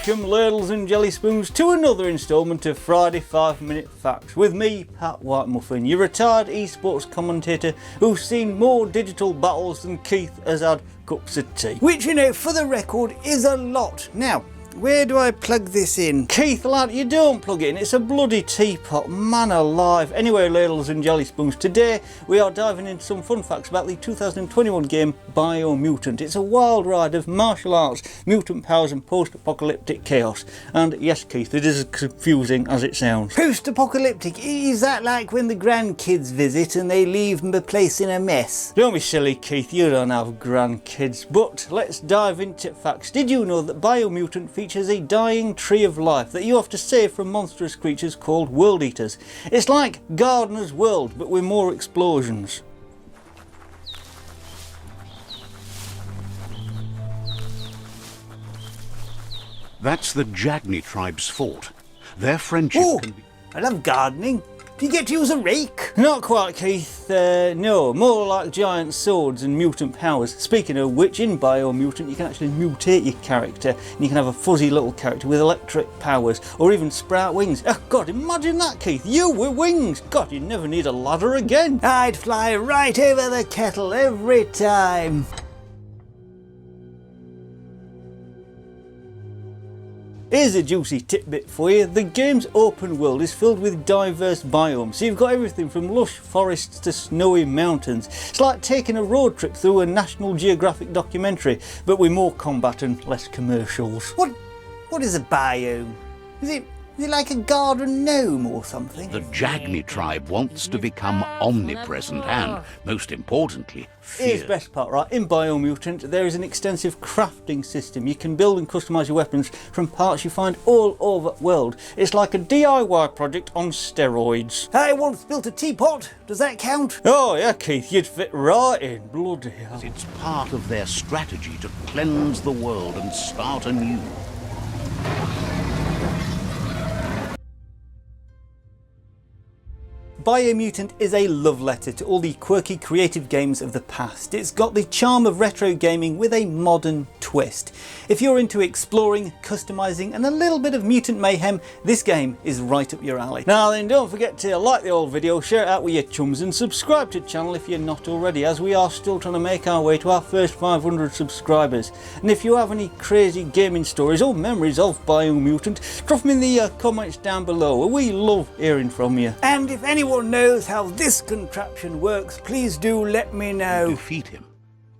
Welcome, ladles and jelly spoons, to another instalment of Friday 5-Minute Facts with me, Pat Whitemuffin, your retired esports commentator who's seen more digital battles than Keith has had cups of tea. Which, you know, for the record, is a lot. Now, where do I plug this in? Keith, lad, you don't plug it in. It's a bloody teapot, man alive. Anyway, ladles and jelly spoons, today we are diving into some fun facts about the 2021 game BioMutant. It's a wild ride of martial arts, mutant powers and post-apocalyptic chaos. And yes, Keith, it is as confusing as it sounds. Post-apocalyptic? Is that like when the grandkids visit and they leave the place in a mess? Don't be silly, Keith, you don't have grandkids. But let's dive into facts. Did you know that BioMutant features a dying tree of life that you have to save from monstrous creatures called world eaters? It's like Gardener's World, but with more explosions. That's the Johnnie tribe's fort. Their friendship can be... I love gardening. Do you get to use a rake? Not quite, Keith. No, more like giant swords and mutant powers. Speaking of which, in BioMutant you can actually mutate your character and you can have a fuzzy little character with electric powers or even sprout wings. Oh God, imagine that, Keith. You with wings. God, you'd never need a ladder again. I'd fly right over the kettle every time. Here's a juicy tidbit for you. The game's open world is filled with diverse biomes, so you've got everything from lush forests to snowy mountains. It's like taking a road trip through a National Geographic documentary, but with more combat and less commercials. What is a biome? Is it like a garden gnome or something? The Johnnie tribe wants to become omnipresent and, most importantly, Here's the best part, right? In BioMutant there is an extensive crafting system. You can build and customise your weapons from parts you find all over the world. It's like a DIY project on steroids. I once built a teapot. Does that count? Oh yeah, Keith, you'd fit right in. Bloody hell. It's part of their strategy to cleanse the world and start anew. BioMutant is a love letter to all the quirky creative games of the past. It's got the charm of retro gaming with a modern twist. If you're into exploring, customising and a little bit of mutant mayhem, this game is right up your alley. Now then, don't forget to like the old video, share it out with your chums and subscribe to the channel if you're not already, as we are still trying to make our way to our first 500 subscribers. And if you have any crazy gaming stories or memories of BioMutant, drop them in the comments down below. We love hearing from you. And if anyone knows how this contraption works, please do let me know. Defeat him,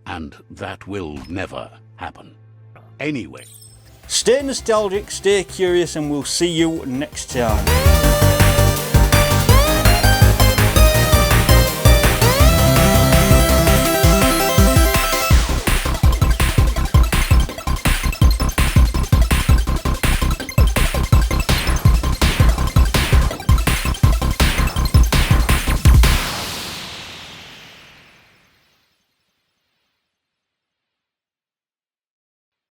and that will never happen. Anyway. Stay nostalgic, stay curious, and we'll see you next time.